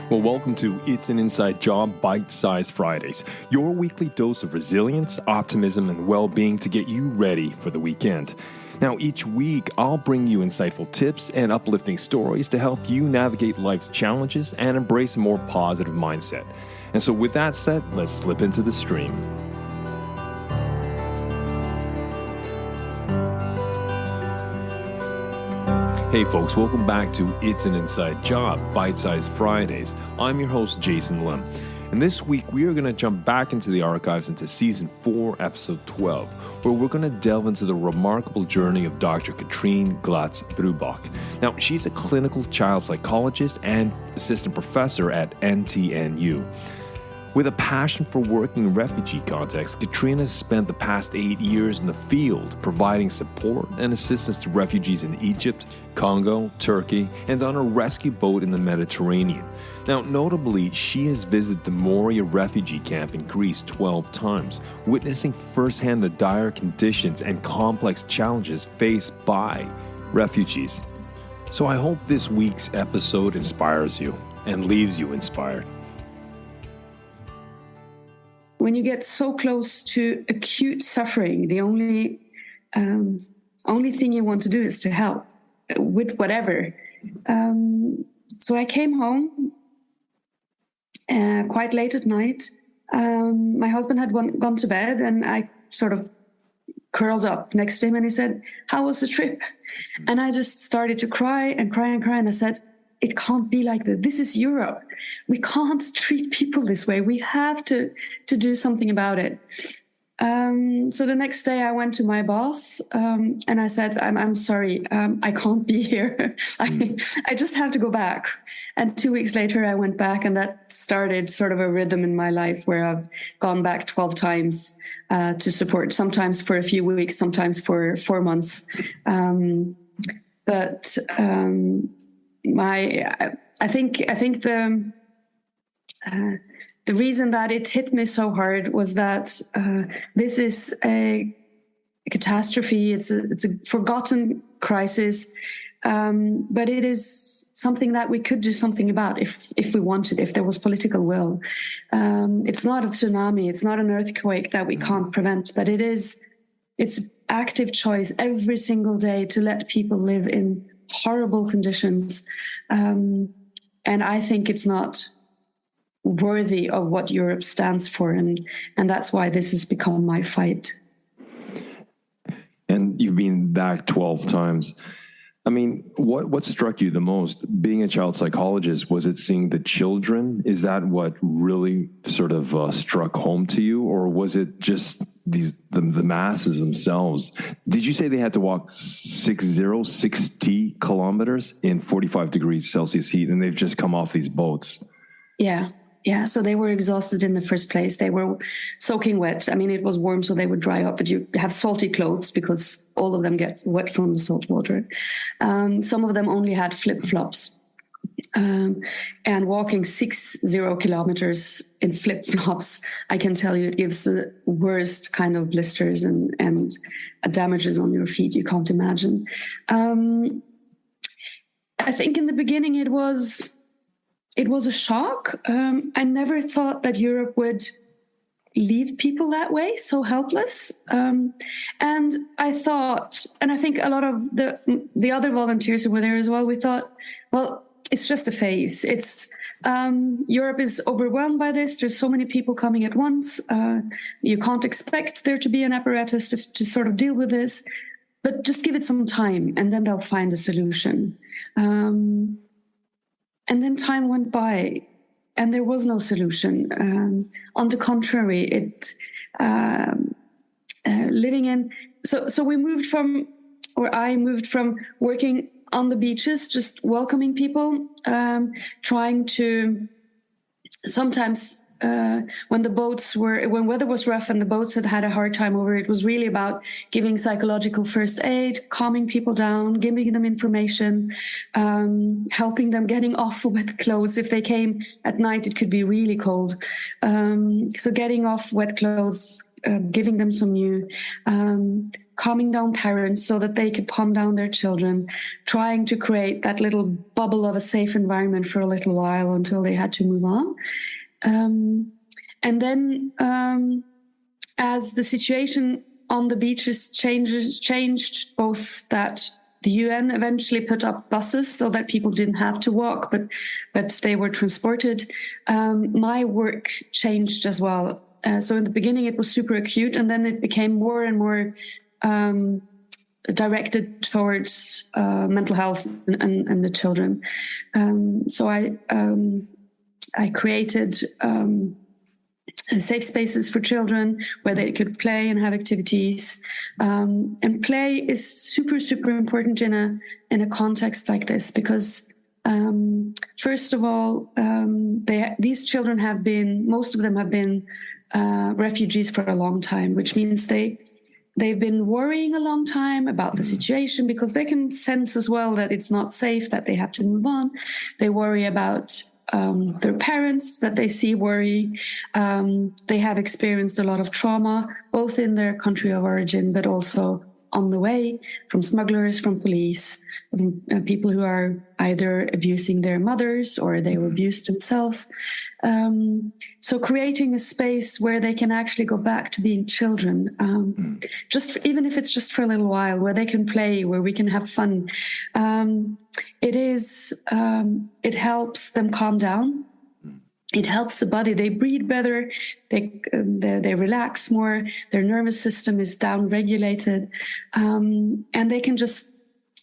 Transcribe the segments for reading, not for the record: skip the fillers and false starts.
Well, welcome to It's an Inside Job BiteSize Fridays, your weekly dose of resilience, optimism, and well-being to get you ready for the weekend. Now, each week, I'll bring you insightful tips and uplifting stories to help you navigate life's challenges and embrace a more positive mindset. And so with that said, let's slip into the stream. Hey folks, welcome back to It's an Inside Job, BiteSize Fridays. I'm your host, Jason Lim. And this week, we are going to jump back into the archives into Season 4, Episode 12, where we're going to delve into the remarkable journey of Dr. Katrine Glatz-Brubach. Now, she's a clinical child psychologist and assistant professor at NTNU. With a passion for working in refugee contexts, Katrine has spent the past 8 years in the field providing support and assistance to refugees in Egypt, Congo, Turkey, and on a rescue boat in the Mediterranean. Now, notably, she has visited the Moria refugee camp in Greece 12 times, witnessing firsthand the dire conditions and complex challenges faced by refugees. So I hope this week's episode inspires you and leaves you inspired. When you get so close to acute suffering, the only thing you want to do is to help with whatever. So I came home quite late at night. My husband had gone to bed, and I sort of curled up next to him, and he said, "How was the trip?" And I just started to cry and cry and cry, and I said, "It can't be like this. This is Europe. We can't treat people this way. We have to do something about it." So the next day I went to my boss and I said, I'm sorry, I can't be here. I just have to go back. And 2 weeks later I went back, and that started sort of a rhythm in my life where I've gone back 12 times to support, sometimes for a few weeks, sometimes for 4 months. I think the reason that it hit me so hard was that this is a catastrophe. It's a forgotten crisis, but it is something that we could do something about if we wanted, if there was political will. It's not a tsunami. It's not an earthquake that we can't prevent, but it's active choice every single day to let people live in horrible conditions. And I think it's not worthy of what Europe stands for. And that's why this has become my fight. And you've been back 12 times. I mean, what struck you the most? Being a child psychologist, was it seeing the children? Is that what really sort of struck home to you? Or was it just the masses themselves? Did you say they had to walk 60 kilometers in 45 degrees Celsius heat, and they've just come off these boats? Yeah. So they were exhausted in the first place. They were soaking wet. I mean, it was warm, so they would dry up, but you have salty clothes because all of them get wet from the salt water. Some of them only had flip-flops. And walking 60 kilometers in flip-flops, I can tell you, it gives the worst kind of blisters and damages on your feet you can't imagine. I think in the beginning it was a shock. I never thought that Europe would leave people that way, so helpless. And I thought, and I think a lot of the other volunteers who were there as well, we thought, well, it's just a phase. Europe is overwhelmed by this. There's so many people coming at once. You can't expect there to be an apparatus to sort of deal with this, but just give it some time and then they'll find a solution. And then time went by and there was no solution. On the contrary, I moved from working on the beaches, just welcoming people, trying to sometimes when weather was rough and the boats had a hard time over, it was really about giving psychological first aid, calming people down, giving them information, helping them getting off wet clothes. If they came at night, it could be really cold. So getting off wet clothes, giving them some new, calming down parents so that they could calm down their children, trying to create that little bubble of a safe environment for a little while until they had to move on. And then as the situation on the beaches changed, both that the UN eventually put up buses so that people didn't have to walk, but they were transported. My work changed as well. So in the beginning, it was super acute, and then it became more and more directed towards mental health and the children. So I created safe spaces for children where they could play and have activities. And play is super, super important in a context like this because, first of all, these children most of them have been refugees for a long time, which means they've been worrying a long time about the situation because they can sense as well that it's not safe, that they have to move on. They worry about their parents that they see worry. They have experienced a lot of trauma, both in their country of origin, but also on the way, from smugglers, from police, people who are either abusing their mothers or they were abused themselves. So creating a space where they can actually go back to being children, even if it's just for a little while, where they can play, where we can have fun. It helps them calm down. It helps the body. They breathe better. They relax more. Their nervous system is down-regulated. And they can just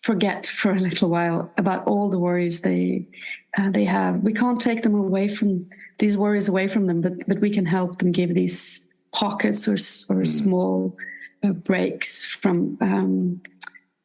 forget for a little while about all the worries they have. We can't take them away from these worries away from them, but we can help them give these pockets or small breaks from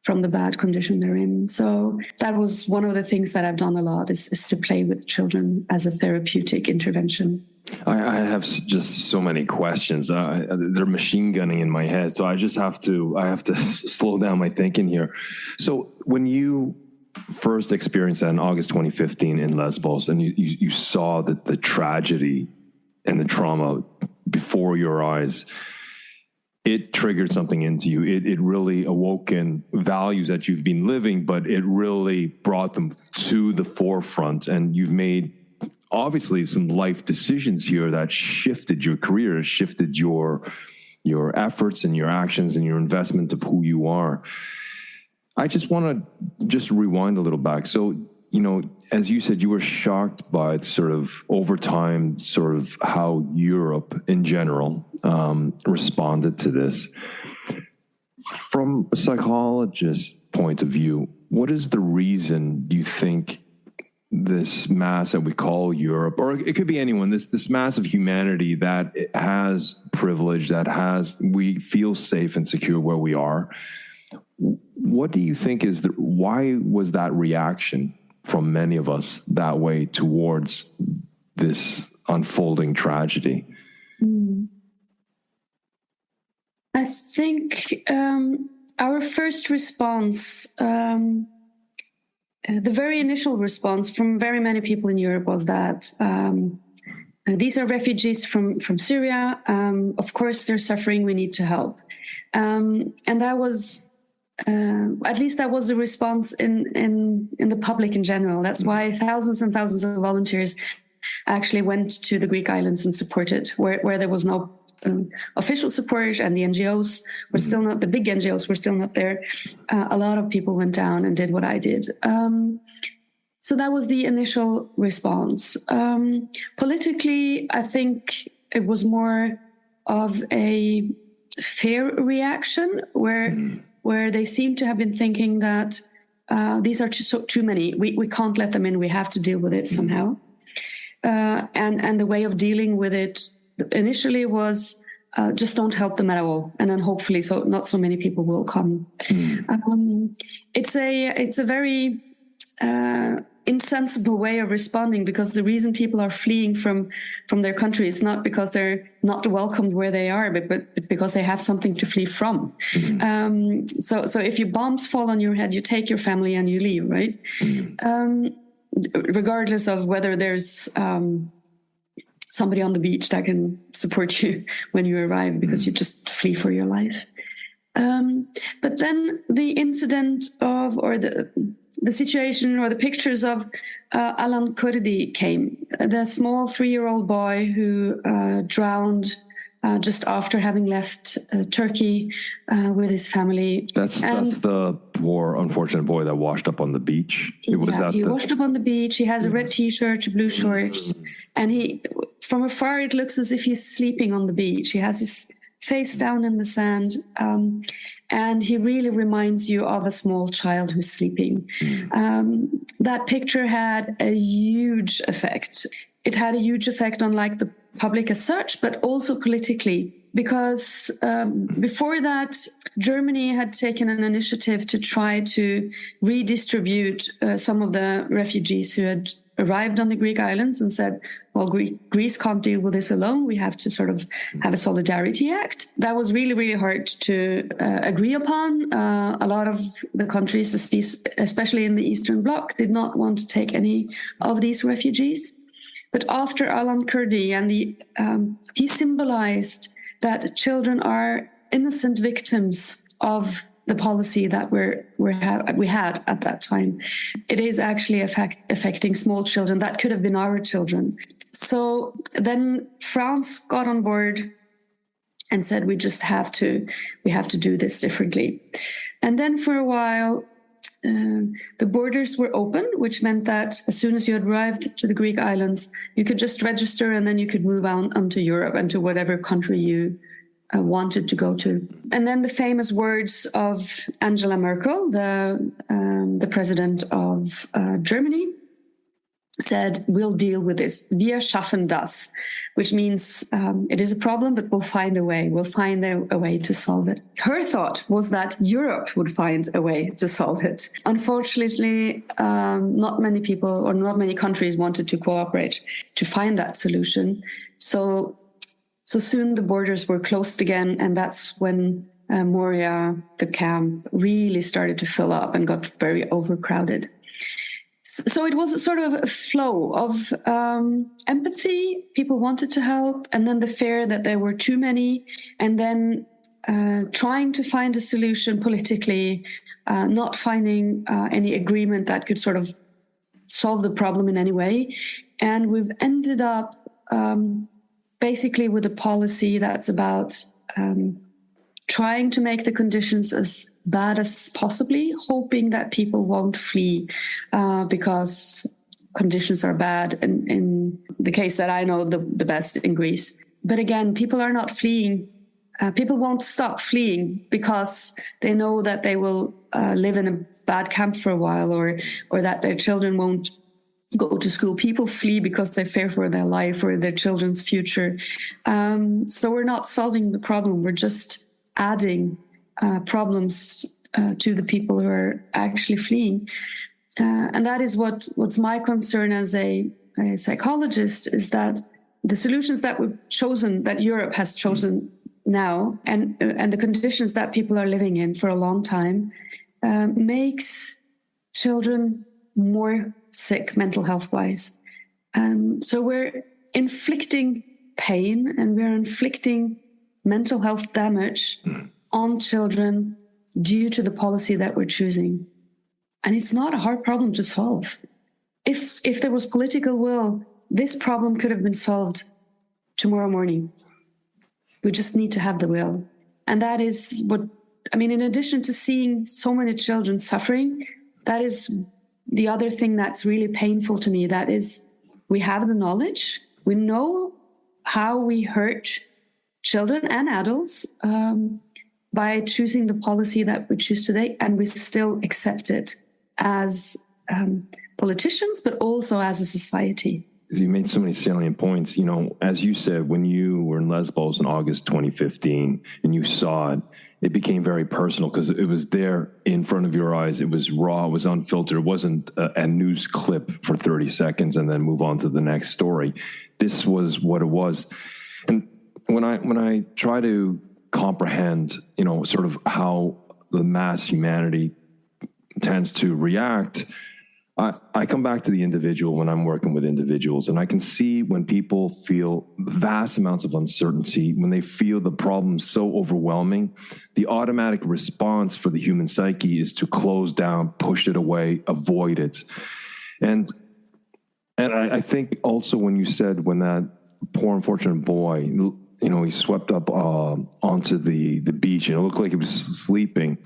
the bad condition they're in. So that was one of the things that I've done a lot is to play with children as a therapeutic intervention. I have just so many questions. They're machine gunning in my head. So I have to slow down my thinking here. So when you first experienced that in August 2015 in Lesbos, and you saw the tragedy and the trauma before your eyes, it triggered something into you. It really awoken values that you've been living, but it really brought them to the forefront. And you've made, obviously, some life decisions here that shifted your career, shifted your efforts and your actions and your investment of who you are. I just want to rewind a little back. So, as you said, you were shocked by sort of over time, sort of how Europe in general responded to this. From a psychologist's point of view, what is the reason you think this mass that we call Europe, or it could be anyone, this mass of humanity that has privilege, we feel safe and secure where we are? What do you think why was that reaction from many of us that way towards this unfolding tragedy? I think our first response, the very initial response from very many people in Europe was that these are refugees from Syria. Of course, they're suffering. We need to help. And that was, at least that was the response in the public in general. That's why thousands and thousands of volunteers actually went to the Greek islands and supported, where there was no official support, and the NGOs were still not, the big NGOs were still not there. A lot of people went down and did what I did. So that was the initial response. Politically, I think it was more of a fear reaction where they seem to have been thinking that these are too many. We can't let them in. We have to deal with it somehow. And the way of dealing with it initially was just don't help them at all, and then hopefully not so many people will come. It's a very insensible way of responding, because the reason people are fleeing from their country is not because they're not welcomed where they are, but because they have something to flee from. So if your bombs fall on your head, you take your family and you leave, right? Regardless of whether there's somebody on the beach that can support you when you arrive, because you just flee for your life. But then the incident of, or the situation or the pictures of Alan Kurdi came, the small 3-year-old boy who drowned just after having left Turkey with his family. That's the poor, unfortunate boy that washed up on the beach. He washed up on the beach. He has a red T-shirt, blue shorts, and from afar it looks as if he's sleeping on the beach. He has his face down in the sand, and he really reminds you of a small child who's sleeping. That picture had a huge effect. It had a huge effect on the public as such, but also politically, because before that, Germany had taken an initiative to try to redistribute some of the refugees who had arrived on the Greek islands, and said, well, Greece can't deal with this alone. We have to sort of have a solidarity act. That was really, really hard to agree upon. A lot of the countries, especially in the Eastern Bloc, did not want to take any of these refugees. But after Alan Kurdi, and he symbolized that children are innocent victims of the policy that we had at that time. It is actually affecting small children. That could have been our children. So then France got on board and said, we have to do this differently. And then for a while, the borders were open, which meant that as soon as you had arrived to the Greek islands, you could just register, and then you could move on to Europe and to whatever country you wanted to go to. And then the famous words of Angela Merkel, the president of Germany, said, we'll deal with this. Wir schaffen das, which means it is a problem, but we'll find a way. We'll find a way to solve it. Her thought was that Europe would find a way to solve it. Unfortunately, not many people or not many countries wanted to cooperate to find that solution. So soon the borders were closed again, and that's when Moria, the camp, really started to fill up and got very overcrowded. So it was a sort of a flow of empathy. People wanted to help, and then the fear that there were too many, and then trying to find a solution politically, not finding any agreement that could sort of solve the problem in any way. And we've ended up basically with a policy that's about trying to make the conditions as bad as possibly, hoping that people won't flee because conditions are bad. In the case that I know the best in Greece. But again, people are not fleeing. People won't stop fleeing because they know that they will live in a bad camp for a while, or that their children won't go to school. People flee because they fear for their life or their children's future. So we're not solving the problem. We're just adding problems to the people who are actually fleeing. And that is what's my concern as a psychologist, is that the solutions that we've chosen, that Europe has chosen now, and the conditions that people are living in for a long time, makes children more sick mental health wise. So we're inflicting pain, and we're inflicting mental health damage on children due to the policy that we're choosing. And it's not a hard problem to solve. If there was political will, this problem could have been solved tomorrow morning. We just need to have the will. And that is in addition to seeing so many children suffering, that is the other thing that's really painful to me. That is, we have the knowledge. We know how we hurt children and adults by choosing the policy that we choose today, and we still accept it as politicians, but also as a society. You made so many salient points. You know, as you said, when you were in Lesbos in August 2015 and you saw it, it became very personal because it was there in front of your eyes. It was raw, it was unfiltered. It wasn't a news clip for 30 seconds and then move on to the next story. This was what it was. And when I try to comprehend, sort of how the mass humanity tends to react, I come back to the individual when I'm working with individuals, and I can see when people feel vast amounts of uncertainty, when they feel the problem so overwhelming, the automatic response for the human psyche is to close down, push it away, avoid it. And I think also when you said when that poor unfortunate boy, he swept up onto the beach and it looked like he was sleeping.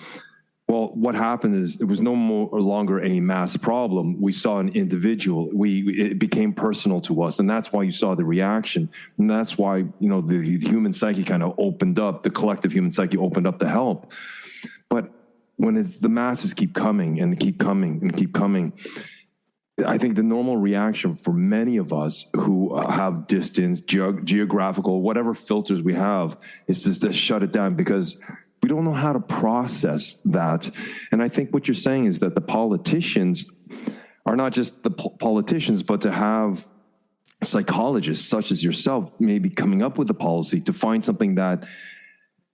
Well, what happened is there was no longer a mass problem. We saw an individual. It became personal to us, and that's why you saw the reaction. And that's why, the human psyche kind of opened up, the collective human psyche opened up to help. But when the masses keep coming and keep coming and keep coming, I think the normal reaction for many of us who have distance, geographical, whatever filters we have, is just to shut it down because we don't know how to process that. And I think what you're saying is that the politicians are not just the politicians, but to have psychologists such as yourself maybe coming up with a policy to find something that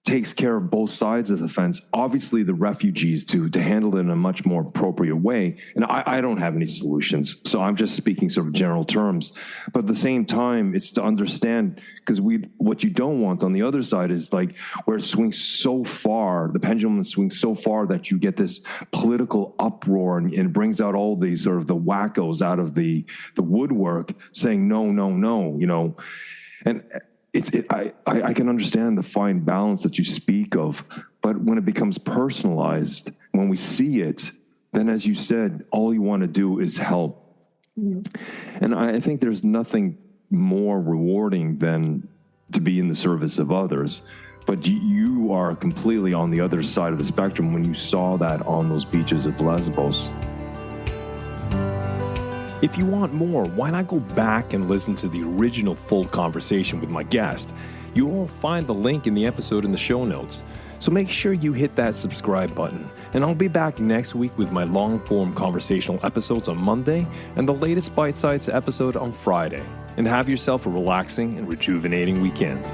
takes care of both sides of the fence. Obviously, the refugees to handle it in a much more appropriate way. And I don't have any solutions, so I'm just speaking sort of general terms. But at the same time, it's to understand, because what you don't want on the other side is like where it swings so far, the pendulum swings so far that you get this political uproar and brings out all these sort of the wackos out of the woodwork saying no, and I can understand the fine balance that you speak of, but when it becomes personalized, when we see it, then as you said, all you want to do is help. Mm-hmm. And I think there's nothing more rewarding than to be in the service of others. But you are completely on the other side of the spectrum when you saw that on those beaches of Lesbos. If you want more, why not go back and listen to the original full conversation with my guest? You will find the link in the episode in the show notes. So make sure you hit that subscribe button. And I'll be back next week with my long-form conversational episodes on Monday and the latest BiteSize episode on Friday. And have yourself a relaxing and rejuvenating weekend.